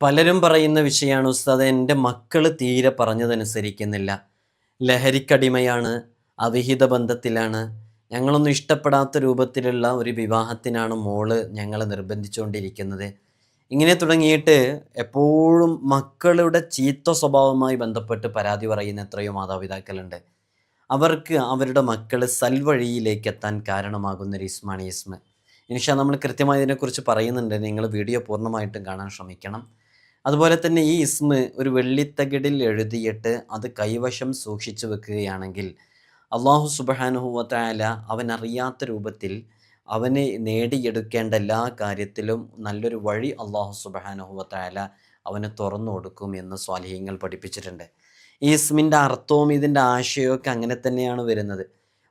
പലരും പറയുന്ന വിഷയമാണ് ഉസ്താദെ, എൻ്റെ മക്കൾ തീരെ പറഞ്ഞതനുസരിക്കുന്നില്ല, ലഹരിക്കടിമയാണ്, അവിഹിത ബന്ധത്തിലാണ്, ഞങ്ങളൊന്നും ഇഷ്ടപ്പെടാത്ത രൂപത്തിലുള്ള ഒരു വിവാഹത്തിനാണ് മോള് ഞങ്ങളെ നിർബന്ധിച്ചുകൊണ്ടിരിക്കുന്നത്. ഇങ്ങനെ തുടങ്ങിയിട്ട് എപ്പോഴും മക്കളുടെ ചീത്ത സ്വഭാവവുമായി ബന്ധപ്പെട്ട് പരാതി പറയുന്ന എത്രയോ മാതാപിതാക്കളുണ്ട്. അവർക്ക് അവരുടെ മക്കൾ സൽവഴിയിലേക്ക് എത്താൻ കാരണമാകുന്നൊരു ഇസ്മാണ് ഇസ്മ. ഇൻഷാ നമ്മൾ കൃത്യമായി ഇതിനെക്കുറിച്ച് പറയുന്നുണ്ട്. നിങ്ങൾ വീഡിയോ പൂർണ്ണമായിട്ടും കാണാൻ ശ്രമിക്കണം. അതുപോലെ തന്നെ ഈ ഇസ്മ് ഒരു വെള്ളിത്തകിടിൽ എഴുതിയിട്ട് അത് കൈവശം സൂക്ഷിച്ചു വെക്കുകയാണെങ്കിൽ അള്ളാഹു സുബ്ഹാനഹു വ തആല അവൻ അറിയാത്ത രൂപത്തിൽ അവന് നേടിയെടുക്കേണ്ട എല്ലാ കാര്യത്തിലും നല്ലൊരു വഴി അള്ളാഹു സുബ്ഹാനഹു വ തആല അവന് തുറന്നു കൊടുക്കും എന്ന് സ്വാലിഹീങ്ങൾ പഠിപ്പിച്ചിട്ടുണ്ട്. ഈ ഇസ്മിൻ്റെ അർത്ഥവും ഇതിൻ്റെ ആശയമൊക്കെ അങ്ങനെ തന്നെയാണ് വരുന്നത്.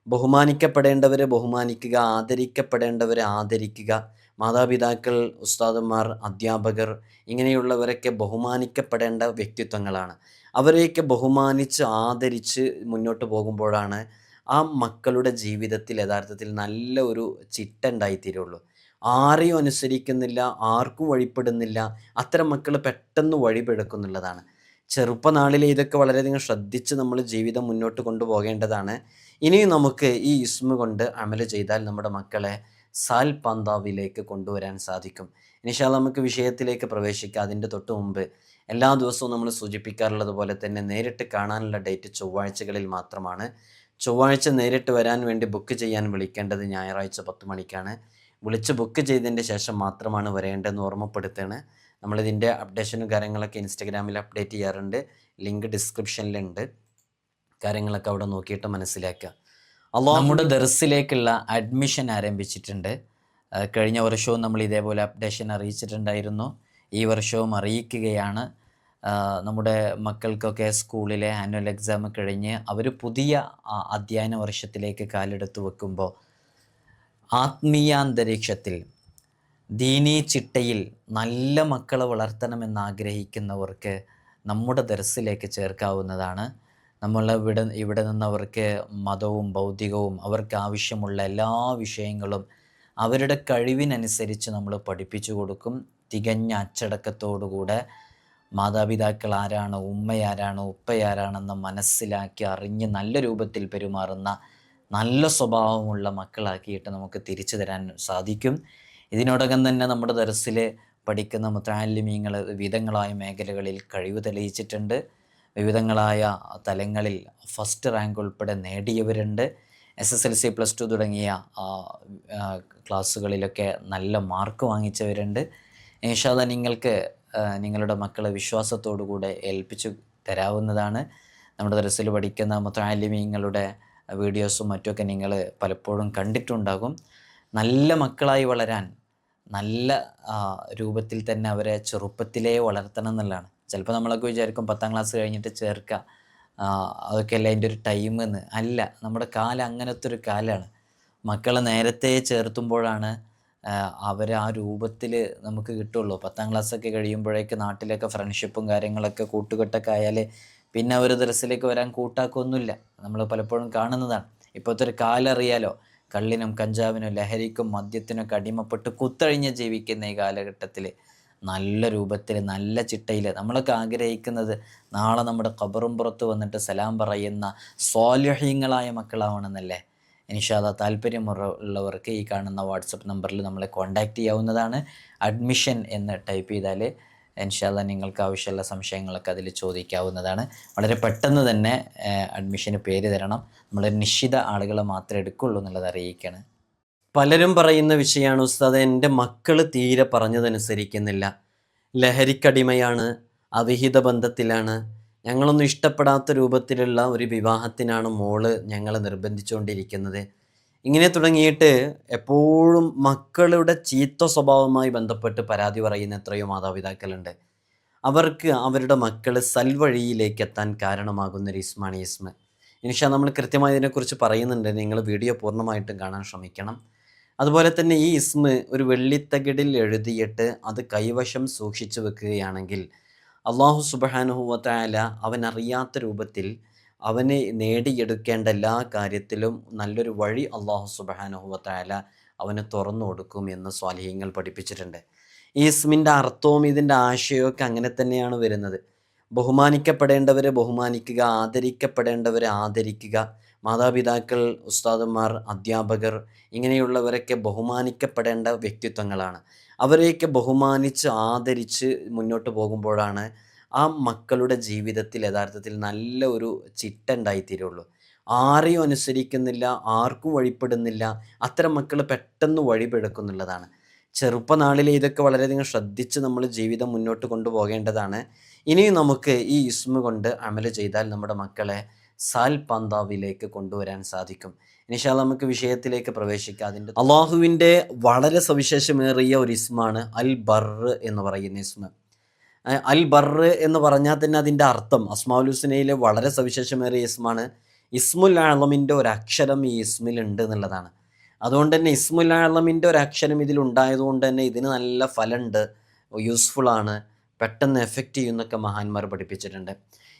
ബഹുമാനിക്കപ്പെടേണ്ടവരെ ബഹുമാനിക്കുക, ആദരിക്കപ്പെടേണ്ടവരെ ആദരിക്കുക. മാതാപിതാക്കൾ, ഉസ്താദന്മാർ, അധ്യാപകർ ഇങ്ങനെയുള്ളവരൊക്കെ ബഹുമാനിക്കപ്പെടേണ്ട വ്യക്തിത്വങ്ങളാണ്. അവരെയൊക്കെ ബഹുമാനിച്ച് ആദരിച്ച് മുന്നോട്ട് പോകുമ്പോഴാണ് ആ മക്കളുടെ ജീവിതത്തിൽ യഥാർത്ഥത്തിൽ നല്ല ഒരു ചിട്ട ഉണ്ടായിത്തീരുള്ളൂ. ആരെയും അനുസരിക്കുന്നില്ല, ആർക്കും വഴിപ്പെടുന്നില്ല. അത്തരം മക്കൾ പെട്ടെന്ന് വഴിപിഴക്കുന്നുള്ളതാണ്. ചെറുപ്പനാളിലെ ഇതൊക്കെ വളരെയധികം ശ്രദ്ധിച്ച് നമ്മൾ ജീവിതം മുന്നോട്ട് കൊണ്ടുപോകേണ്ടതാണ്. ഇനിയും നമുക്ക് ഈ ഇസ്മ കൊണ്ട് അമല് ചെയ്താൽ നമ്മുടെ മക്കളെ സാൽ പാന്താവിലേക്ക് കൊണ്ടുവരാൻ സാധിക്കും. ഇൻഷാ അല്ലാഹ് നമുക്ക് വിഷയത്തിലേക്ക് പ്രവേശിക്കാം. അതിൻ്റെ തൊട്ട് മുമ്പ് എല്ലാ ദിവസവും നമ്മൾ സൂചിപ്പിക്കാറുള്ളത് പോലെ തന്നെ നേരിട്ട് കാണാനുള്ള ഡേറ്റ് ചൊവ്വാഴ്ചകളിൽ മാത്രമാണ്. ചൊവ്വാഴ്ച നേരിട്ട് വരാൻ വേണ്ടി ബുക്ക് ചെയ്യാൻ വിളിക്കേണ്ടത് ഞായറാഴ്ച 10 മണിക്കാണ്. വിളിച്ച് ബുക്ക് ചെയ്തതിൻ്റെ ശേഷം മാത്രമാണ് വരേണ്ടതെന്ന് ഓർമ്മപ്പെടുത്തുകയാണ്. നമ്മളിതിൻ്റെ അപ്ഡേഷനും കാര്യങ്ങളൊക്കെ ഇൻസ്റ്റഗ്രാമിൽ അപ്ഡേറ്റ് ചെയ്യാറുണ്ട്. ലിങ്ക് ഡിസ്ക്രിപ്ഷനിലുണ്ട്. കാര്യങ്ങളൊക്കെ അവിടെ നോക്കിയിട്ട് മനസ്സിലാക്കുക. നമ്മുടെ ദർസിലേക്കുള്ള അഡ്മിഷൻ ആരംഭിച്ചിട്ടുണ്ട്. കഴിഞ്ഞ വർഷവും നമ്മൾ ഇതേപോലെ അപ്ഡേഷൻ അറിയിച്ചിട്ടുണ്ടായിരുന്നു. ഈ വർഷവും അറിയിക്കുകയാണ്. നമ്മുടെ മക്കൾക്കൊക്കെ സ്കൂളിലെ ആനുവൽ എക്സാം കഴിഞ്ഞ് അവർ പുതിയ അധ്യയന വർഷത്തിലേക്ക് കാലെടുത്ത് വെക്കുമ്പോൾ ആത്മീയാന്തരീക്ഷത്തിൽ ദീനീ ചിട്ടയിൽ നല്ല മക്കളെ വളർത്തണമെന്നാഗ്രഹിക്കുന്നവർക്ക് നമ്മുടെ ദർസിലേക്ക് ചേർക്കാവുന്നതാണ്. നമ്മൾ ഇവിടെ നിന്നവർക്ക് മതവും ഭൗതികവും അവർക്ക് ആവശ്യമുള്ള എല്ലാ വിഷയങ്ങളും അവരുടെ കഴിവിനനുസരിച്ച് നമ്മൾ പഠിപ്പിച്ചു കൊടുക്കും. തികഞ്ഞ അച്ചടക്കത്തോടുകൂടെ മാതാപിതാക്കൾ ആരാണ്, ഉമ്മയാരാണ്, ഉപ്പയാരാണെന്ന് മനസ്സിലാക്കി അറിഞ്ഞ് നല്ല രൂപത്തിൽ പെരുമാറുന്ന നല്ല സ്വഭാവമുള്ള മക്കളാക്കിയിട്ട് നമുക്ക് തിരിച്ചു തരാൻ സാധിക്കും. ഇതിനോടകം തന്നെ നമ്മുടെ ദർസിൽ പഠിക്കുന്ന മുതഅല്ലിമീങ്ങൾ വിവിധങ്ങളായ മേഖലകളിൽ കഴിവ് തെളിയിച്ചിട്ടുണ്ട്. വിവിധങ്ങളായ തലങ്ങളിൽ ഫസ്റ്റ് റാങ്ക് ഉൾപ്പെടെ നേടിയവരുണ്ട്. SSLC +2 തുടങ്ങിയ ക്ലാസ്സുകളിലൊക്കെ നല്ല മാർക്ക് വാങ്ങിച്ചവരുണ്ട്. ഇൻഷാ അല്ലാഹ് നിങ്ങൾക്ക് നിങ്ങളുടെ മക്കളെ വിശ്വാസത്തോടുകൂടെ ഏൽപ്പിച്ചു തരാവുന്നതാണ്. നമ്മുടെ ദർസിൽ പഠിക്കുന്ന മുതഅല്ലിമീങ്ങളുടെ വീഡിയോസും മറ്റുമൊക്കെ നിങ്ങൾ പലപ്പോഴും കണ്ടിട്ടുണ്ടാകും. നല്ല മക്കളായി വളരാൻ നല്ല രൂപത്തിൽ തന്നെ അവരെ ചെറുപ്പത്തിലേ വളർത്തണം എന്നുള്ളതാണ്. ചിലപ്പോൾ നമ്മളൊക്കെ വിചാരിക്കും 10ാം ക്ലാസ് കഴിഞ്ഞിട്ട് ചേർക്കുക, അതൊക്കെ അല്ല അതിൻ്റെ ഒരു ടൈം എന്ന്. അല്ല, നമ്മുടെ കാലം അങ്ങനത്തെ ഒരു കാലമാണ്. മക്കളെ നേരത്തെ ചേർത്തുമ്പോഴാണ് അവർ ആ രൂപത്തിൽ നമുക്ക് കിട്ടുള്ളൂ. 10ാം ക്ലാസ്സൊക്കെ കഴിയുമ്പോഴേക്ക് നാട്ടിലൊക്കെ ഫ്രണ്ട്ഷിപ്പും കാര്യങ്ങളൊക്കെ കൂട്ടുകെട്ടൊക്കെ ആയാൽ പിന്നെ അവർ ദർസിലേക്ക് വരാൻ കൂട്ടാക്കൊന്നുമില്ല. നമ്മൾ പലപ്പോഴും കാണുന്നതാണ്. ഇപ്പോഴത്തെ ഒരു കാലം അറിയാലോ, കള്ളിനും കഞ്ചാവിനും ലഹരിക്കും മദ്യത്തിനൊക്കെ അടിമപ്പെട്ട് കുത്തഴിഞ്ഞ് ജീവിക്കുന്ന ഈ കാലഘട്ടത്തിൽ നല്ല രൂപത്തിൽ നല്ല ചിട്ടയിൽ നമ്മളൊക്കെ ആഗ്രഹിക്കുന്നത് നാളെ നമ്മുടെ ഖബറും പുറത്ത് വന്നിട്ട് സലാം പറയുന്ന സ്വാലിഹീങ്ങളായ മക്കളാവണമെന്നല്ലേ. ഇൻഷാ അല്ലാഹ് താല്പര്യമുള്ളവർക്ക് ഈ കാണുന്ന വാട്സപ്പ് നമ്പറിൽ നമ്മളെ കോൺടാക്റ്റ് ചെയ്യാവുന്നതാണ്. അഡ്മിഷൻ എന്ന് ടൈപ്പ് ചെയ്താൽ ഇൻഷാ അല്ലാഹ് നിങ്ങൾക്ക് ആവശ്യമുള്ള സംശയങ്ങളൊക്കെ അതിൽ ചോദിക്കാവുന്നതാണ്. വളരെ പെട്ടെന്ന് തന്നെ അഡ്മിഷന് പേര് തരണം. നമ്മൾ നിശ്ചിത ആളുകളെ മാത്രമേ എടുക്കുള്ളൂ എന്നുള്ളത് അറിയിക്കുകയാണ്. പലരും പറയുന്ന വിഷയമാണ് ഉസ്താദെ, എൻ്റെ മക്കൾ തീരെ പറഞ്ഞതനുസരിക്കുന്നില്ല, ലഹരിക്കടിമയാണ്, അവിഹിത ബന്ധത്തിലാണ്, ഞങ്ങളൊന്നും ഇഷ്ടപ്പെടാത്ത രൂപത്തിലുള്ള ഒരു വിവാഹത്തിനാണ് മോള് ഞങ്ങളെ നിർബന്ധിച്ചുകൊണ്ടിരിക്കുന്നത്. ഇങ്ങനെ തുടങ്ങിയിട്ട് എപ്പോഴും മക്കളുടെ ചീത്ത സ്വഭാവവുമായി ബന്ധപ്പെട്ട് പരാതി പറയുന്ന എത്രയോ മാതാപിതാക്കളുണ്ട്. അവർക്ക് അവരുടെ മക്കൾ സൽവഴിയിലേക്ക് എത്താൻ കാരണമാകുന്നൊരു ഇസ്മാണ് ഇസ്മ. ഇൻഷാ നമ്മൾ കൃത്യമായി ഇതിനെക്കുറിച്ച് പറയുന്നുണ്ട്. നിങ്ങൾ വീഡിയോ പൂർണ്ണമായിട്ടും കാണാൻ ശ്രമിക്കണം. അതുപോലെ തന്നെ ഈ ഇസ്മ ഒരു വെള്ളിത്തകിടിൽ എഴുതിയിട്ട് അത് കൈവശം സൂക്ഷിച്ചു വെക്കുകയാണെങ്കിൽ അള്ളാഹു സുബ്ഹാനഹു വ തആല അവൻ അറിയാത്ത രൂപത്തിൽ അവന് നേടിയെടുക്കേണ്ട എല്ലാ കാര്യത്തിലും നല്ലൊരു വഴി അള്ളാഹു സുബ്ഹാനഹു വ തആല അവന് തുറന്നു കൊടുക്കും എന്ന് സ്വാലിഹീങ്ങൾ പഠിപ്പിച്ചിട്ടുണ്ട്. ഈ ഇസ്മിൻ്റെ അർത്ഥവും ഇതിൻ്റെ ആശയവും ഒക്കെ അങ്ങനെ തന്നെയാണ് വരുന്നത്. ബഹുമാനിക്കപ്പെടേണ്ടവരെ ബഹുമാനിക്കുക, ആദരിക്കപ്പെടേണ്ടവരെ ആദരിക്കുക. മാതാപിതാക്കൾ, ഉസ്താദന്മാർ, അധ്യാപകർ ഇങ്ങനെയുള്ളവരൊക്കെ ബഹുമാനിക്കപ്പെടേണ്ട വ്യക്തിത്വങ്ങളാണ്. അവരെയൊക്കെ ബഹുമാനിച്ച് ആദരിച്ച് മുന്നോട്ട് പോകുമ്പോഴാണ് ആ മക്കളുടെ ജീവിതത്തിൽ യഥാർത്ഥത്തിൽ നല്ല ഒരു ചിട്ട ഉണ്ടായിത്തീരുള്ളൂ. ആരെയും അനുസരിക്കുന്നില്ല, ആർക്കും വഴിപ്പെടുന്നില്ല. അത്തരം മക്കൾ പെട്ടെന്ന് വഴിപിഴക്കുന്നുള്ളതാണ്. ചെറുപ്പനാളിലെ ഇതൊക്കെ വളരെയധികം ശ്രദ്ധിച്ച് നമ്മൾ ജീവിതം മുന്നോട്ട് കൊണ്ടുപോകേണ്ടതാണ്. ഇനിയും നമുക്ക് ഈ ഇസ്മ കൊണ്ട് അമല് ചെയ്താൽ നമ്മുടെ മക്കളെ സാൽ പന്താവിലേക്ക് കൊണ്ടുവരാൻ സാധിക്കും. ഇൻഷാ അല്ലാഹ് നമുക്ക് വിഷയത്തിലേക്ക് പ്രവേശിക്കാം. അതിൻ്റെ അള്ളാഹുവിൻ്റെ വളരെ സവിശേഷമേറിയ ഒരു ഇസ്മാണ് അൽ ബർ എന്ന് പറയുന്ന ഇസ്മ. അൽ ബർ എന്ന് പറഞ്ഞാൽ തന്നെ അതിൻ്റെ അർത്ഥം അസ്മാഉൽ ഹുസ്നയിലെ വളരെ സവിശേഷമേറിയ ഇസ്മാണ്. ഇസ്മുൽ ആളമിൻ്റെ ഒരക്ഷരം ഈ ഇസ്മിലുണ്ട് എന്നുള്ളതാണ്. അതുകൊണ്ട് തന്നെ ഇസ്മുൽ ആളമിൻ്റെ ഒരക്ഷരം ഇതിലുണ്ടായതുകൊണ്ട് തന്നെ ഇതിന് നല്ല ഫലമുണ്ട്, യൂസ്ഫുള്ളാണ്, പെട്ടെന്ന് എഫക്റ്റ് ചെയ്യുന്നൊക്കെ മഹാന്മാർ പഠിപ്പിച്ചിട്ടുണ്ട്.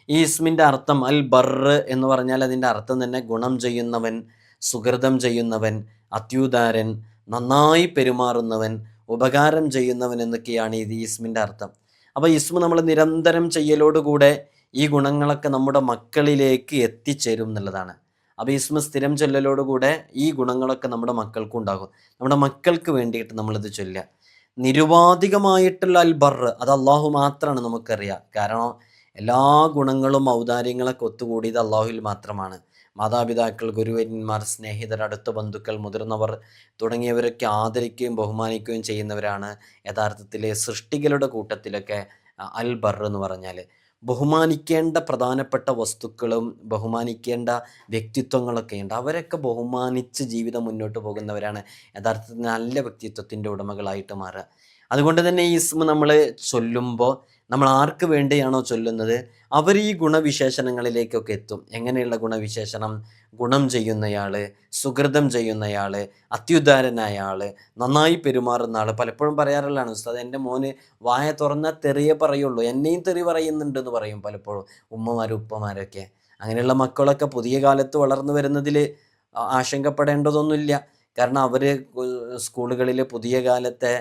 ഈ ഇസ്മിൻ്റെ അർത്ഥം അൽ ബർ എന്ന് പറഞ്ഞാൽ അതിൻ്റെ അർത്ഥം തന്നെ ഗുണം ചെയ്യുന്നവൻ, സുഹൃതം ചെയ്യുന്നവൻ, അത്യുദാരൻ, നന്നായി പെരുമാറുന്നവൻ, ഉപകാരം ചെയ്യുന്നവൻ എന്നൊക്കെയാണ് ഈ ഇസ്മിൻ്റെ അർത്ഥം. അപ്പോൾ ഇസ്മ നമ്മൾ നിരന്തരം ചെയ്യലോടുകൂടെ ഈ ഗുണങ്ങളൊക്കെ നമ്മുടെ മക്കളിലേക്ക് എത്തിച്ചേരും എന്നുള്ളതാണ്. അപ്പോൾ ഇസ്മ സ്ഥിരം ചൊല്ലലോടുകൂടെ ഈ ഗുണങ്ങളൊക്കെ നമ്മുടെ മക്കൾക്കും ഉണ്ടാകും. നമ്മുടെ മക്കൾക്ക് വേണ്ടിയിട്ട് നമ്മളിത് ചൊല്ലുക. നിരുപാധികമായിട്ടുള്ള അൽ ബർ അത് അള്ളാഹു മാത്രമാണ് നമുക്കറിയാം. കാരണം എല്ലാ ഗുണങ്ങളും ഔദാര്യങ്ങളൊക്കെ ഒത്തുകൂടിയത് അള്ളാഹുവിൽ മാത്രമാണ്. മാതാപിതാക്കൾ, ഗുരുവര്യന്മാർ, സ്നേഹിതർ, അടുത്ത ബന്ധുക്കൾ, മുതിർന്നവർ തുടങ്ങിയവരൊക്കെ ആദരിക്കുകയും ബഹുമാനിക്കുകയും ചെയ്യുന്നവരാണ് യഥാർത്ഥത്തിൽ സൃഷ്ടികളുടെ കൂട്ടത്തിലൊക്കെ അൽ ബർ എന്ന് പറഞ്ഞാൽ. ബഹുമാനിക്കേണ്ട പ്രധാനപ്പെട്ട വസ്തുക്കളും ബഹുമാനിക്കേണ്ട വ്യക്തിത്വങ്ങളൊക്കെ ഉണ്ട്. അവരൊക്കെ ബഹുമാനിച്ച് ജീവിതം മുന്നോട്ട് പോകുന്നവരാണ് യഥാർത്ഥത്തിൽ നല്ല വ്യക്തിത്വത്തിൻ്റെ ഉടമകളായിട്ട് മാറുക. അതുകൊണ്ട് തന്നെ ഈ ഇസ്മ നമ്മൾ ചൊല്ലുമ്പോൾ നമ്മൾ ആർക്ക് വേണ്ടിയാണോ ചൊല്ലുന്നത് അവർ ഈ ഗുണവിശേഷണങ്ങളിലേക്കൊക്കെ എത്തും. എങ്ങനെയുള്ള ഗുണവിശേഷണം? ഗുണം ചെയ്യുന്നയാൾ, സുഹൃതം ചെയ്യുന്നയാൾ, അത്യുദാരനായ ആൾ, നന്നായി പെരുമാറുന്ന ആൾ. പലപ്പോഴും പറയാറുള്ളതാണ്, ഉസ്താദ് എൻ്റെ മോന് വായ തുറന്നാൽ തെറിയേ പറയുള്ളൂ, എന്നെയും തെറി പറയുന്നുണ്ടെന്ന് പറയും പലപ്പോഴും ഉമ്മമാരും ഉപ്പമാരൊക്കെ. അങ്ങനെയുള്ള മക്കളൊക്കെ പുതിയ കാലത്ത് വളർന്നു വരുന്നതിൽ ആശങ്കപ്പെടേണ്ടതൊന്നുമില്ല. കാരണം അവർ സ്കൂളുകളിൽ പുതിയ കാലത്തെ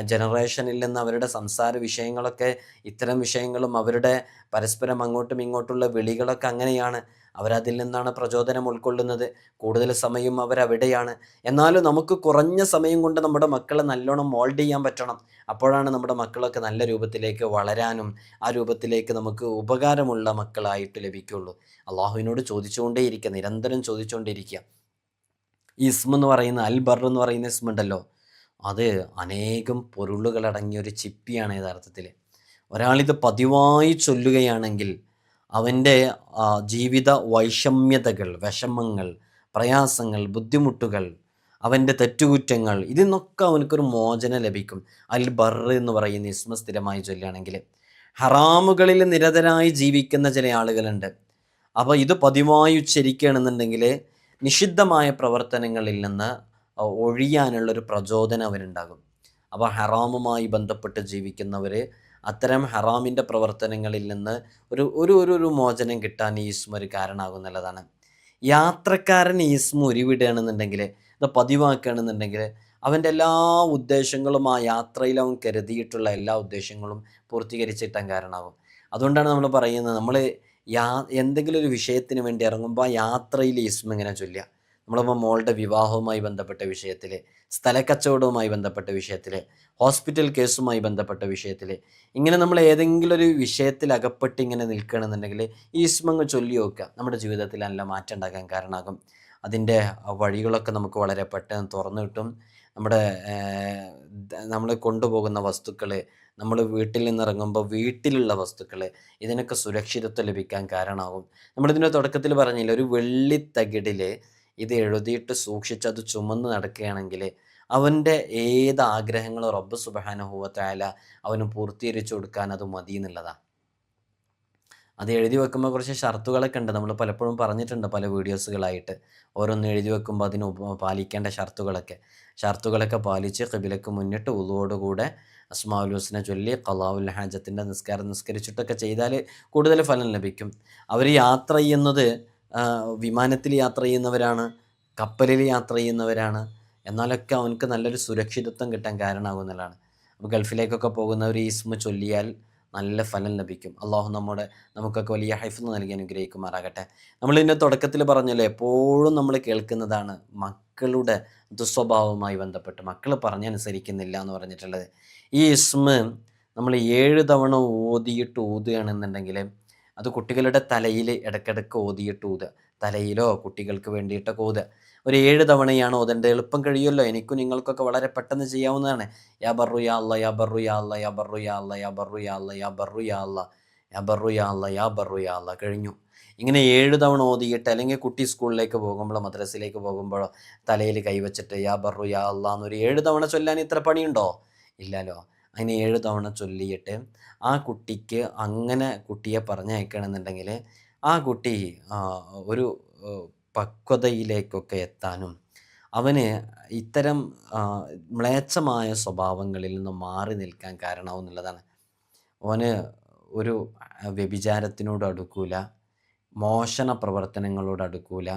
ജനറേഷനിൽ നിന്ന് അവരുടെ സംസാര വിഷയങ്ങളൊക്കെ ഇത്തരം വിഷയങ്ങളും അവരുടെ പരസ്പരം അങ്ങോട്ടും ഇങ്ങോട്ടുള്ള വിളികളൊക്കെ അങ്ങനെയാണ്. അവരതിൽ നിന്നാണ് പ്രചോദനം ഉൾക്കൊള്ളുന്നത്. കൂടുതൽ സമയം അവരവിടെയാണ്. എന്നാലും നമുക്ക് കുറഞ്ഞ സമയം കൊണ്ട് നമ്മുടെ മക്കളെ നല്ലോണം മോൾഡ് ചെയ്യാൻ പറ്റണം. അപ്പോഴാണ് നമ്മുടെ മക്കളൊക്കെ നല്ല രൂപത്തിലേക്ക് വളരാനും ആ രൂപത്തിലേക്ക് നമുക്ക് ഉപകാരമുള്ള മക്കളായിട്ട് ലഭിക്കുകയുള്ളൂ. അള്ളാഹുവിനോട് ചോദിച്ചുകൊണ്ടേയിരിക്കുക, നിരന്തരം ചോദിച്ചുകൊണ്ടേയിരിക്കുക. ഈ ഇസ്മ എന്ന് പറയുന്ന അൽ ബർ എന്ന് പറയുന്ന ഇസ്മ ഉണ്ടല്ലോ, അത് അനേകം പൊരുളുകളടങ്ങിയ ഒരു ചിപ്പിയാണ് യഥാർത്ഥത്തിൽ. ഒരാളിത് പതിവായി ചൊല്ലുകയാണെങ്കിൽ അവൻ്റെ ജീവിത വൈഷമ്യതകൾ, വിഷമങ്ങൾ, പ്രയാസങ്ങൾ, ബുദ്ധിമുട്ടുകൾ, അവൻ്റെ തെറ്റുകുറ്റങ്ങൾ, ഇതിൽ നിന്നൊക്കെ അവനക്കൊരു മോചനം ലഭിക്കും. അൽ ബർ എന്ന് പറയുന്ന ഇസ്മ സ്ഥിരമായി ചൊല്ലുകയാണെങ്കിൽ. ഹറാമുകളിൽ നിരതരായി ജീവിക്കുന്ന ചില ആളുകളുണ്ട്. അപ്പോൾ ഇത് പതിവായി ഉച്ചരിക്കുകയാണെന്നുണ്ടെങ്കിൽ നിഷിദ്ധമായ പ്രവർത്തനങ്ങളിൽ നിന്ന് ഒഴിയാനുള്ളൊരു പ്രചോദനം അവനുണ്ടാകും. അപ്പോൾ ഹറാമുമായി ബന്ധപ്പെട്ട് ജീവിക്കുന്നവർ അത്തരം ഹറാമിൻ്റെ പ്രവർത്തനങ്ങളിൽ നിന്ന് ഒരു മോചനം കിട്ടാൻ ഈ ഇസ്മ ഒരു കാരണമാകുന്നുള്ളതാണ്. യാത്രക്കാരൻ ഈ ഇസ്മ ഉരുവിടുകയാണെന്നുണ്ടെങ്കിൽ, ഇത് പതിവാക്കുകയാണെന്നുണ്ടെങ്കിൽ അവൻ്റെ എല്ലാ ഉദ്ദേശങ്ങളും ആ യാത്രയിൽ അവൻ കരുതിയിട്ടുള്ള എല്ലാ ഉദ്ദേശങ്ങളും പൂർത്തീകരിച്ചിട്ടാൻ കാരണമാകും. അതുകൊണ്ടാണ് നമ്മൾ പറയുന്നത്, നമ്മൾ എന്തെങ്കിലും ഒരു വിഷയത്തിന് വേണ്ടി ഇറങ്ങുമ്പോൾ ആ യാത്രയിൽ ഇസ്മ ഇങ്ങനെ ചൊല്ലുക. നമ്മളിപ്പോൾ മോളുടെ വിവാഹവുമായി ബന്ധപ്പെട്ട വിഷയത്തിൽ, സ്ഥലക്കച്ചവടവുമായി ബന്ധപ്പെട്ട വിഷയത്തിൽ, ഹോസ്പിറ്റൽ കേസുമായി ബന്ധപ്പെട്ട വിഷയത്തിൽ, ഇങ്ങനെ നമ്മൾ ഏതെങ്കിലും ഒരു വിഷയത്തിൽ അകപ്പെട്ട് ഇങ്ങനെ നിൽക്കുകയാണെന്നുണ്ടെങ്കിൽ ഈ ഇസ്മങ്ങ് ചൊല്ലി നോക്കുക. നമ്മുടെ ജീവിതത്തിൽ നല്ല മാറ്റം ഉണ്ടാക്കാൻ കാരണമാകും. അതിൻ്റെ വഴികളൊക്കെ നമുക്ക് വളരെ പെട്ടെന്ന് തുറന്നു കിട്ടും. നമ്മൾ കൊണ്ടുപോകുന്ന വസ്തുക്കൾ, നമ്മൾ വീട്ടിൽ നിന്നിറങ്ങുമ്പോൾ വീട്ടിലുള്ള വസ്തുക്കൾ, ഇതിനൊക്കെ സുരക്ഷിതത്വം ലഭിക്കാൻ കാരണമാകും. നമ്മളിതിൻ്റെ തുടക്കത്തിൽ പറഞ്ഞില്ല, ഒരു വെള്ളിത്തകിടിൽ ഇത് എഴുതിയിട്ട് സൂക്ഷിച്ചത് ചുമന്ന് നടക്കുകയാണെങ്കിൽ അവൻ്റെ ഏത് ആഗ്രഹങ്ങളും റബ്ബ് സുബ്ഹാനഹു വ തആല അവന് പൂർത്തീകരിച്ചു കൊടുക്കാൻ അത് മതി എന്നുള്ളതാണ്. അത് എഴുതി വെക്കുമ്പോൾ കുറച്ച് ഷർത്തുകളൊക്കെ ഉണ്ട്. നമ്മൾ പലപ്പോഴും പറഞ്ഞിട്ടുണ്ട് പല വീഡിയോസുകളായിട്ട്. ഓരോന്ന് എഴുതി വെക്കുമ്പോൾ അതിന് പാലിക്കേണ്ട ഷർത്തുകളൊക്കെ പാലിച്ച് ഖിബിലക്ക് മുന്നിട്ട് വുളുവോടുകൂടെ അസ്മാഉൽ ഹുസ്ന ചൊല്ലി ഖളാഉൽ ഹാജത്തിൻ്റെ നിസ്കാരം നിസ്കരിച്ചിട്ടൊക്കെ ചെയ്താൽ കൂടുതൽ ഫലം ലഭിക്കും. അവർ യാത്ര ചെയ്യുന്നത് വിമാനത്തിൽ യാത്ര ചെയ്യുന്നവരാണ്, കപ്പലിൽ യാത്ര ചെയ്യുന്നവരാണ്. എന്നാലൊക്കെ അവനക്ക് നല്ലൊരു സുരക്ഷിതത്വം കിട്ടാൻ കാരണമാകുന്നതാണ്. അപ്പോൾ ഗൾഫിലേക്കൊക്കെ പോകുന്നവർ ഈ ഇസ്മ ചൊല്ലിയാൽ നല്ല ഫലം ലഭിക്കും. അള്ളാഹു നമുക്കൊക്കെ വലിയ ഹൈഫ്ള് നൽകി അനുഗ്രഹിക്കുമാറാകട്ടെ. നമ്മളിതിൻ്റെ തുടക്കത്തിൽ പറഞ്ഞല്ലോ, എപ്പോഴും നമ്മൾ കേൾക്കുന്നതാണ് മക്കളുടെ ദുസ്വഭാവവുമായി ബന്ധപ്പെട്ട് മക്കൾ പറഞ്ഞനുസരിക്കുന്നില്ല എന്ന് പറഞ്ഞിട്ടുള്ളത്. ഈ ഇസ്മ നമ്മൾ 7 തവണ ഓതുകയാണെന്നുണ്ടെങ്കിൽ അത് കുട്ടികളുടെ തലയിൽ ഇടയ്ക്കിടയ്ക്ക് ഊതുക. തലയിലോ കുട്ടികൾക്ക് വേണ്ടിയിട്ടൊക്കെ ഊതുക. ഒരു 7 തവണയാണ് ഓതേണ്ടത്. എളുപ്പം കഴിയുമല്ലോ, എനിക്കും നിങ്ങൾക്കൊക്കെ വളരെ പെട്ടെന്ന് ചെയ്യാവുന്നതാണ്. യാ ബർറു യാ അല്ലാ, യാ ബർറു യാ അല്ലാ, യാ ബർറു യാ അല്ലാ, യാ ബർറു യാ അല്ലാ, യാ ബർറു യാ അല്ലാ, യാ ബർറു യാ അല്ലാ, യാ ബർറു യാ അല്ലാ, കഴിഞ്ഞു. ഇങ്ങനെ 7 തവണ ഓതിയിട്ട്, അല്ലെങ്കിൽ കുട്ടി സ്കൂളിലേക്ക് പോകുമ്പോഴോ മദ്രസയിലേക്ക് പോകുമ്പോഴോ തലയിൽ കൈവച്ചിട്ട് യാ ബർറു യാ അല്ലാ എന്നൊരു 7 തവണ ചൊല്ലാൻ ഇത്ര പണിയുണ്ടോ? ഇല്ലല്ലോ. അങ്ങനെ 7 തവണ ചൊല്ലിയിട്ട് ആ കുട്ടിക്ക് അങ്ങനെ കുട്ടിയെ പറഞ്ഞയക്കണമെന്നുണ്ടെങ്കിൽ ആ കുട്ടി ഒരു പക്വതയിലേക്കൊക്കെ എത്താനും അവന് ഇത്തരം മ്ലേച്ഛമായ സ്വഭാവങ്ങളിൽ നിന്ന് മാറി നിൽക്കാൻ കാരണമാവും എന്നുള്ളതാണ്. അവന് ഒരു വ്യഭിചാരത്തിനോട് അടുക്കൂല, മോഷണ പ്രവർത്തനങ്ങളോട് അടുക്കൂല,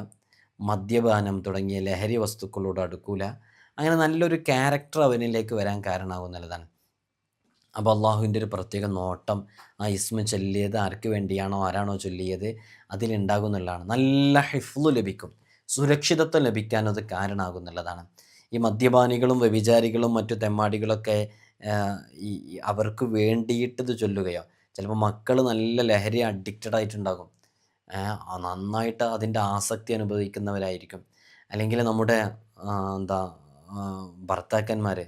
മദ്യപാനം തുടങ്ങിയ ലഹരി വസ്തുക്കളോട് അടുക്കൂല. അങ്ങനെ നല്ലൊരു ക്യാരക്ടർ അവനിലേക്ക് വരാൻ കാരണമാകും എന്നുള്ളതാണ്. അപ്പോൾ അള്ളാഹുവിൻ്റെ ഒരു പ്രത്യേക നോട്ടം ആ ഇസ്മ ചൊല്ലിയത് ആർക്ക് വേണ്ടിയാണോ, ആരാണോ ചൊല്ലിയത് അതിലുണ്ടാകും എന്നുള്ളതാണ്. നല്ല ഹിഫ്ള് ലഭിക്കും, സുരക്ഷിതത്വം ലഭിക്കാൻ അത് കാരണമാകുന്നുള്ളതാണ്. ഈ മദ്യപാനികളും വ്യഭിചാരികളും മറ്റു തെമ്മാടികളൊക്കെ ഈ അവർക്ക് വേണ്ടിയിട്ടിത് ചൊല്ലുകയോ, ചിലപ്പോൾ മക്കൾ നല്ല ലഹരി അഡിക്റ്റഡ് ആയിട്ടുണ്ടാകും, നന്നായിട്ട് അതിൻ്റെ ആസക്തി അനുഭവിക്കുന്നവരായിരിക്കും. അല്ലെങ്കിൽ നമ്മുടെ എന്താ ഭർത്താക്കന്മാർ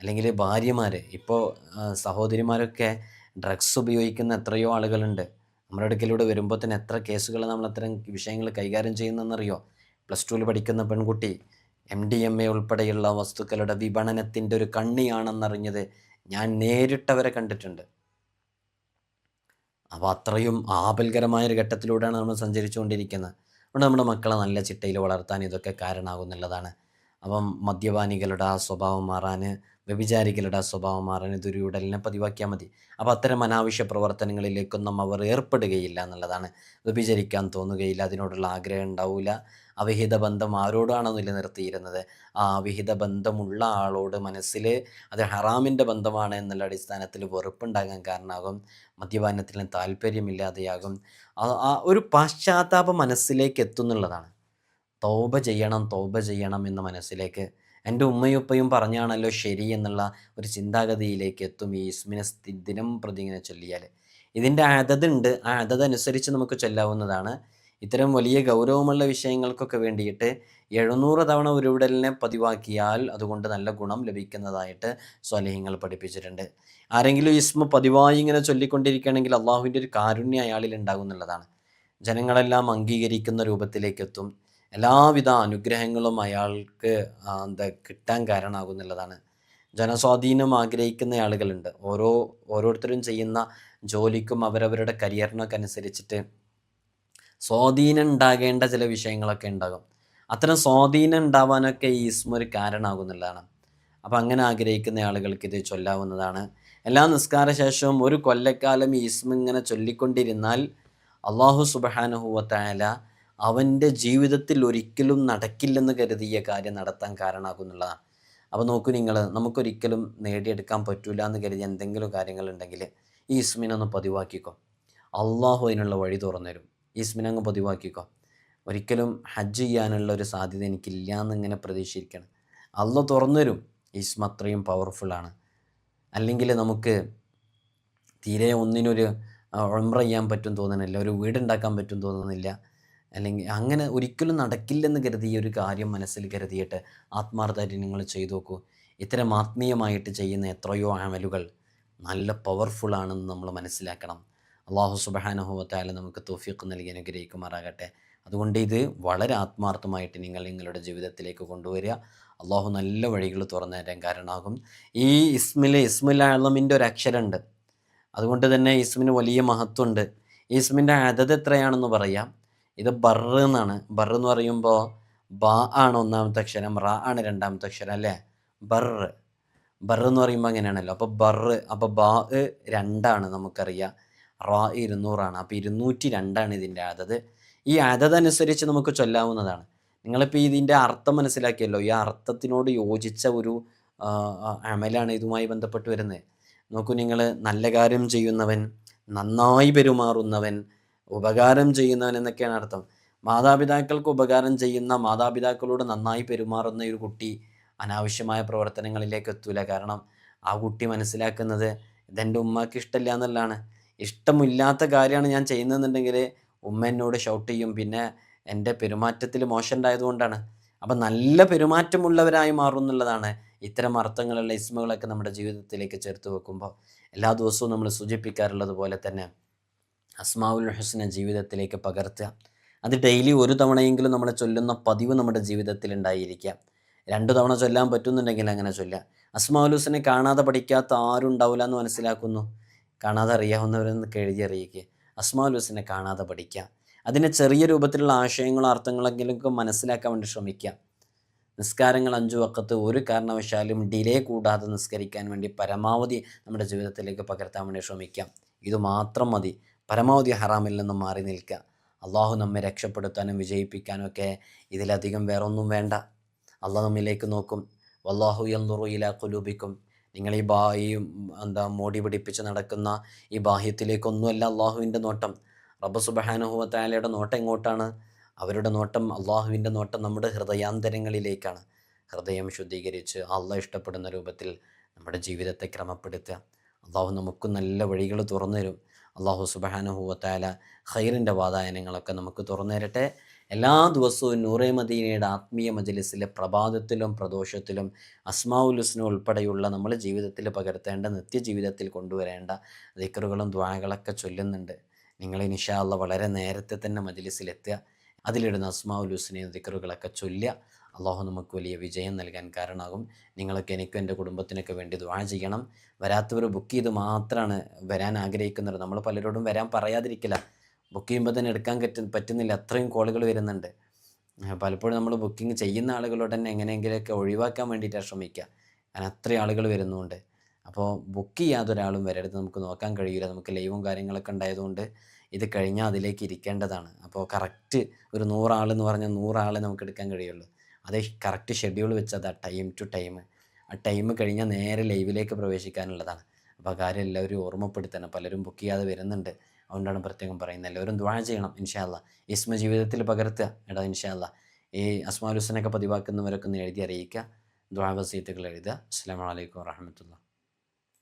അല്ലെങ്കിൽ ഭാര്യമാർ, ഇപ്പോൾ സഹോദരിമാരൊക്കെ ഡ്രഗ്സ് ഉപയോഗിക്കുന്ന എത്രയോ ആളുകളുണ്ട്. നമ്മുടെ അടുക്കലൂടെ വരുമ്പോൾ തന്നെ എത്ര കേസുകൾ നമ്മൾ അത്തരം വിഷയങ്ങൾ കൈകാര്യം ചെയ്യുന്നതെന്നറിയോ? +2 പഠിക്കുന്ന പെൺകുട്ടി MDMA ഉൾപ്പെടെയുള്ള വസ്തുക്കളുടെ വിപണനത്തിൻ്റെ ഒരു കണ്ണിയാണെന്നറിഞ്ഞത് ഞാൻ നേരിട്ടവരെ കണ്ടിട്ടുണ്ട്. അപ്പോൾ അത്രയും ആപൽകരമായൊരു ഘട്ടത്തിലൂടെയാണ് നമ്മൾ സഞ്ചരിച്ചുകൊണ്ടിരിക്കുന്നത്. അതുകൊണ്ട് നമ്മുടെ മക്കളെ നല്ല ചിട്ടയിൽ വളർത്താൻ ഇതൊക്കെ കാരണമാകുന്നുള്ളതാണ്. അപ്പം മദ്യപാനികളുടെ ആ സ്വഭാവം മാറാൻ, വ്യഭിചാരികളുടെ ആ സ്വഭാവം മാറാൻ ഇതൊരു ഉടലിനെ പതിവാക്കിയാൽ മതി. അപ്പോൾ അത്തരം അനാവശ്യ പ്രവർത്തനങ്ങളിലേക്കൊന്നും അവർ ഏർപ്പെടുകയില്ല എന്നുള്ളതാണ്. വ്യഭിചരിക്കാൻ തോന്നുകയില്ല, അതിനോടുള്ള ആഗ്രഹം ഉണ്ടാവില്ല. അവിഹിത ബന്ധം ആരോടാണോ നിലനിർത്തിയിരുന്നത്, ആ അവിഹിത ബന്ധമുള്ള ആളോട് മനസ്സിൽ അത് ഹറാമിൻ്റെ ബന്ധമാണ് എന്നുള്ള അടിസ്ഥാനത്തിൽ വെറുപ്പുണ്ടാകാൻ കാരണമാകും. മദ്യപാനത്തിന് താല്പര്യമില്ലാതെയാകും. ആ ഒരു പാശ്ചാത്താപ മനസ്സിലേക്ക് എത്തുന്നുള്ളതാണ്. തൗബ ചെയ്യണം എന്ന മനസ്സിലേക്ക്, എൻ്റെ ഉമ്മയും ഉപ്പയും പറഞ്ഞാണല്ലോ ശരി എന്നുള്ള ഒരു ചിന്താഗതിയിലേക്ക് എത്തും ഈ ഇസ്മിനെ ദിനം പ്രതി ഇങ്ങനെ ചൊല്ലിയാൽ. ഇതിൻ്റെ അതതുണ്ട്, ആ അതതനുസരിച്ച് നമുക്ക് ചൊല്ലാവുന്നതാണ്. ഇത്തരം വലിയ ഗൗരവമുള്ള വിഷയങ്ങൾക്കൊക്കെ വേണ്ടിയിട്ട് 700 തവണ ഉരുവിടലിനെ പതിവാക്കിയാൽ അതുകൊണ്ട് നല്ല ഗുണം ലഭിക്കുന്നതായിട്ട് സ്വാലിഹ്യങ്ങൾ പഠിപ്പിച്ചിട്ടുണ്ട്. ആരെങ്കിലും ഇസ്മ പതിവായി ഇങ്ങനെ ചൊല്ലിക്കൊണ്ടിരിക്കുകയാണെങ്കിൽ അള്ളാഹുവിൻ്റെ ഒരു കാരുണ്യം അയാളിൽ ഉണ്ടാകുന്നുള്ളതാണ്. ജനങ്ങളെല്ലാം അംഗീകരിക്കുന്ന രൂപത്തിലേക്ക് എത്തും. എല്ലാവിധ അനുഗ്രഹങ്ങളും അയാൾക്ക് കിട്ടാൻ കാരണമാകുന്നുള്ളതാണ്. ജനസ്വാധീനം ആഗ്രഹിക്കുന്ന ആളുകളുണ്ട്. ഓരോരുത്തരും ചെയ്യുന്ന ജോലിക്കും അവരവരുടെ കരിയറിനൊക്കെ അനുസരിച്ചിട്ട് സ്വാധീനം ഉണ്ടാകേണ്ട ചില വിഷയങ്ങളൊക്കെ ഉണ്ടാകും. അത്തരം സ്വാധീനം ഉണ്ടാവാനൊക്കെ ഈ ഇസ്മ ഒരു കാരണമാകുന്നുള്ളതാണ്. അപ്പം അങ്ങനെ ആഗ്രഹിക്കുന്ന ആളുകൾക്ക് ഇത് ചൊല്ലാവുന്നതാണ്. എല്ലാ നിസ്കാര ശേഷവും ഒരു കൊല്ലക്കാലം ഈ ഇസ്മ ഇങ്ങനെ ചൊല്ലിക്കൊണ്ടിരുന്നാൽ അള്ളാഹു സുബ്ഹാനഹു വ തആല അവൻ്റെ ജീവിതത്തിൽ ഒരിക്കലും നടക്കില്ലെന്ന് കരുതിയ കാര്യം നടത്താൻ കാരണമാകുന്നുള്ളതാണ്. അപ്പോൾ നോക്കൂ നിങ്ങൾ, നമുക്കൊരിക്കലും നേടിയെടുക്കാൻ പറ്റില്ല എന്ന് കരുതി എന്തെങ്കിലും കാര്യങ്ങളുണ്ടെങ്കിൽ ഈ ഇസ്മിനൊന്ന് പതിവാക്കിക്കോ. അള്ളാഹു അതിനുള്ള വഴി തുറന്നു തരും. ഈ ഇസ്മിനങ്ങ് പതിവാക്കിക്കോ. ഒരിക്കലും ഹജ്ജ് ചെയ്യാനുള്ള ഒരു സാധ്യത എനിക്കില്ല എന്നിങ്ങനെ പ്രതീക്ഷിക്കണം. അള്ളാഹ് തുറന്നു തരും. ഇസ്മ അത്രയും പവർഫുള്ളാണ്. അല്ലെങ്കിൽ നമുക്ക് തീരെ ഒന്നിനൊരു ഉംറ ചെയ്യാൻ പറ്റും തോന്നുന്നില്ല, ഒരു വീടുണ്ടാക്കാൻ പറ്റും തോന്നുന്നില്ല, അല്ലെങ്കിൽ അങ്ങനെ ഒരിക്കലും നടക്കില്ലെന്ന് കരുതി ഈ ഒരു കാര്യം മനസ്സിൽ കരുതിയിട്ട് ആത്മാർത്ഥമായിട്ട് നിങ്ങൾ ചെയ്തു നോക്കൂ. ഇത്തരം ആത്മീയമായിട്ട് ചെയ്യുന്ന എത്രയോ അമലുകൾ നല്ല പവർഫുള്ളാണെന്ന് നമ്മൾ മനസ്സിലാക്കണം. അള്ളാഹു സുബ്ഹാനഹു വ തആല നമുക്ക് തൗഫീഖ് നൽകി അനുഗ്രഹിക്കുമാറാകട്ടെ. അതുകൊണ്ട് ഇത് വളരെ ആത്മാർത്ഥമായിട്ട് നിങ്ങളുടെ ജീവിതത്തിലേക്ക് കൊണ്ടുവരിക. അള്ളാഹു നല്ല വഴികൾ തുറന്നു തരാൻ കാരണമാകും. ഈ ഇസ്മുൽ അഅ്ലമിൻ്റെ ഒരു അക്ഷരമുണ്ട്. അതുകൊണ്ട് തന്നെ ഇസ്മിന് വലിയ മഹത്വമുണ്ട്. ഈ ഇസ്മിൻ്റെ അതത് എത്രയാണെന്ന് പറയാം. ഇത് ബർറ് എന്നാണ്. ബർറ് എന്ന് പറയുമ്പോൾ ബ ആണ് ഒന്നാമത്തെ അക്ഷരം, റ ആണ് രണ്ടാമത്തെ അക്ഷരം, അല്ലേ? ബർറ് എന്ന് പറയുമ്പോൾ അങ്ങനെയാണല്ലോ. അപ്പോൾ ബർറ്, അപ്പോൾ ബാ 2 നമുക്കറിയാം, റ 200 അപ്പോൾ 202 ഇതിൻ്റെ അതത്. ഈ അതതനുസരിച്ച് നമുക്ക് ചൊല്ലാവുന്നതാണ്. നിങ്ങളിപ്പോൾ ഇതിൻ്റെ അർത്ഥം മനസ്സിലാക്കിയല്ലോ. ഈ അർത്ഥത്തിനോട് യോജിച്ച ഒരു അമലാണ് ഇതുമായി ബന്ധപ്പെട്ട് വരുന്നത്. നോക്കൂ നിങ്ങൾ, നല്ല കാര്യം ചെയ്യുന്നവൻ, നന്നായി പെരുമാറുന്നവൻ, ഉപകാരം ചെയ്യുന്നവൻ എന്നൊക്കെയാണ് അർത്ഥം. മാതാപിതാക്കൾക്ക് ഉപകാരം ചെയ്യുന്ന, മാതാപിതാക്കളോട് നന്നായി പെരുമാറുന്ന ഒരു കുട്ടി അനാവശ്യമായ പ്രവർത്തനങ്ങളിലേക്ക് എത്തൂല. കാരണം ആ കുട്ടി മനസ്സിലാക്കുന്നത് ഇതെൻ്റെ ഉമ്മക്ക് ഇഷ്ടമില്ല എന്നുള്ളതാണ്. ഇഷ്ടമില്ലാത്ത കാര്യമാണ് ഞാൻ ചെയ്യുന്നതെന്നുണ്ടെങ്കിൽ ഉമ്മ എന്നോട് ഷൗട്ട് ചെയ്യും, പിന്നെ എൻ്റെ പെരുമാറ്റത്തിൽ മോശം ഉണ്ടായതുകൊണ്ടാണ്. അപ്പം നല്ല പെരുമാറ്റമുള്ളവരായി മാറും എന്നുള്ളതാണ് ഇത്തരം അർത്ഥങ്ങളുള്ള ഇസ്മുകളൊക്കെ നമ്മുടെ ജീവിതത്തിലേക്ക് ചേർത്ത് വെക്കുമ്പോൾ. എല്ലാ ദിവസവും നമ്മൾ സൂചിപ്പിക്കാറുള്ളത് പോലെ തന്നെ അസ്മാഉൽ ഹുസ്ന ജീവിതത്തിലേക്ക് പകർത്തുക. അത് ഡെയിലി ഒരു തവണയെങ്കിലും നമ്മൾ ചൊല്ലുന്ന പതിവ് നമ്മുടെ ജീവിതത്തിൽ ഉണ്ടായിരിക്കുക. 2 തവണ ചൊല്ലാൻ പറ്റുന്നുണ്ടെങ്കിൽ അങ്ങനെ ചൊല്ലുക. അസ്മാഉൽ ഹുസ്നെ കാണാതെ പഠിക്കാത്ത ആരും ഉണ്ടാവില്ല എന്ന് മനസ്സിലാക്കുന്നു. കാണാതെ അറിയാവുന്നവരെന്ന് എഴുതി അറിയിക്കുക. അസ്മാഉൽ ഹുസ്നെ കാണാതെ പഠിക്കുക. അതിനെ ചെറിയ രൂപത്തിലുള്ള ആശയങ്ങളോ അർത്ഥങ്ങളെങ്കിലും മനസ്സിലാക്കാൻ വേണ്ടി ശ്രമിക്കുക. നിസ്കാരങ്ങൾ 5 വഖത്ത് ഒരു കാരണവശാലും ഡിലേ കൂടാതെ നിസ്കരിക്കാൻ വേണ്ടി പരമാവധി നമ്മുടെ ജീവിതത്തിലേക്ക് പകർത്താൻ വേണ്ടി ശ്രമിക്കാം. ഇതുമാത്രം മതി. പരമാവധി ഹറാമിൽ നിന്നും മാറി നിൽക്കുക. അള്ളാഹു നമ്മെ രക്ഷപ്പെടുത്താനും വിജയിപ്പിക്കാനും ഒക്കെ ഇതിലധികം വേറൊന്നും വേണ്ട. അള്ളാഹു നമ്മിലേക്ക് നോക്കും. വല്ലാഹു യൻദുറു ഇലാ ഖുലൂബിക്കും. നിങ്ങൾ ഈ മോടി പിടിപ്പിച്ച് നടക്കുന്ന ഈ ബാഹ്യത്തിലേക്കൊന്നുമല്ല അള്ളാഹുവിൻ്റെ നോട്ടം. റബ്ബ് സുബ്ഹാനഹു വ തആലയുടെ നോട്ടം എങ്ങോട്ടാണ്? അവരുടെ നോട്ടം, അള്ളാഹുവിൻ്റെ നോട്ടം നമ്മുടെ ഹൃദയാന്തരങ്ങളിലേക്കാണ്. ഹൃദയം ശുദ്ധീകരിച്ച് അള്ളാഹ് ഇഷ്ടപ്പെടുന്ന രൂപത്തിൽ നമ്മുടെ ജീവിതത്തെ ക്രമപ്പെടുത്തുക. അള്ളാഹു നമുക്ക് നല്ല വഴികൾ തുറന്നു തരും. അള്ളാഹു സുബ്ഹാനഹു വ തആല ഖൈറിൻ്റെ വാതായനങ്ങളൊക്കെ നമുക്ക് തുറന്നു തരട്ടെ. എല്ലാ ദിവസവും നൂറെ മദീനയുടെ ആത്മീയ മജ്‌ലിസിലെ പ്രഭാതത്തിലും പ്രദോഷത്തിലും അസ്മാഉൽ ഹുസ്ന ഉൾപ്പെടെയുള്ള നമ്മൾ ജീവിതത്തിൽ പകർത്തേണ്ട, നിത്യജീവിതത്തിൽ കൊണ്ടുവരേണ്ട ദിക്റുകളും ദുആകളൊക്കെ ചൊല്ലുന്നുണ്ട്. നിങ്ങൾ ഇൻഷാ അല്ലാഹ് വളരെ നേരത്തെ തന്നെ മജ്‌ലിസിലെത്തുക. അതിലിടുന്ന അസ്മാഉൽ ഹുസ്നയും ദിക്റുകളൊക്കെ ചൊല്ലുക. അള്ളാഹു നമുക്ക് വലിയ വിജയം നൽകാൻ കാരണമാകും. നിങ്ങളൊക്കെ എനിക്കും എൻ്റെ കുടുംബത്തിനൊക്കെ വേണ്ടി ദുആ ചെയ്യണം. വരാത്തവർ ബുക്ക് ചെയ്ത് മാത്രമാണ് വരാൻ ആഗ്രഹിക്കുന്നത്. നമ്മൾ പലരോടും വരാൻ പറയാതിരിക്കില്ല. ബുക്ക് ചെയ്യുമ്പോൾ തന്നെ എടുക്കാൻ പറ്റുന്നില്ല, അത്രയും കോളുകൾ വരുന്നുണ്ട്. പലപ്പോഴും നമ്മൾ ബുക്കിംഗ് ചെയ്യുന്ന ആളുകളോട് തന്നെ എങ്ങനെയെങ്കിലുമൊക്കെ ഒഴിവാക്കാൻ വേണ്ടിയിട്ടാണ് ശ്രമിക്കുക. കാരണം അത്രയും ആളുകൾ വരുന്നുണ്ട്. അപ്പോൾ ബുക്ക് ചെയ്യാതെ ഒരാളും വരരുത്. നമുക്ക് നോക്കാൻ കഴിയില്ല. നമുക്ക് ലൈവും കാര്യങ്ങളൊക്കെ ഉണ്ടായതുകൊണ്ട് ഇത് കഴിഞ്ഞാൽ അതിലേക്ക് ഇരിക്കേണ്ടതാണ്. അപ്പോൾ കറക്റ്റ് ഒരു 100 ആളെന്ന് പറഞ്ഞാൽ 100 ആളെ നമുക്ക് എടുക്കാൻ കഴിയുള്ളൂ. അത് കറക്റ്റ് ഷെഡ്യൂൾ വെച്ചതാ, ടൈം ടു ടൈം. ആ ടൈം കഴിഞ്ഞാൽ നേരെ ലൈവിലേക്ക് പ്രവേശിക്കാനുള്ളതാണ്. അപ്പോൾ ആ കാര്യം എല്ലാവരും ഓർമ്മപ്പെടുത്തണം. പലരും ബുക്ക് ചെയ്യാതെ വരുന്നുണ്ട്. അതുകൊണ്ടാണ് പ്രത്യേകം പറയുന്നത്. എല്ലാവരും ദുആ ചെയ്യണം ഇൻഷാ അല്ലാഹ്. ഇസ്മ ജീവിതത്തിൽ പകർത്തുക. ഇൻഷാ അല്ലാഹ് ഈ അസ്മാഉൽ ഹുസ്നയൊക്കെ പതിവാക്കുന്നവരൊക്കെ ഒന്ന് എഴുതി അറിയിക്കുക. ദുആ വസീയത്തുകൾ എഴുതുക. അസ്സലാമു അലൈക്കും വറഹ്മത്തുള്ളാഹി.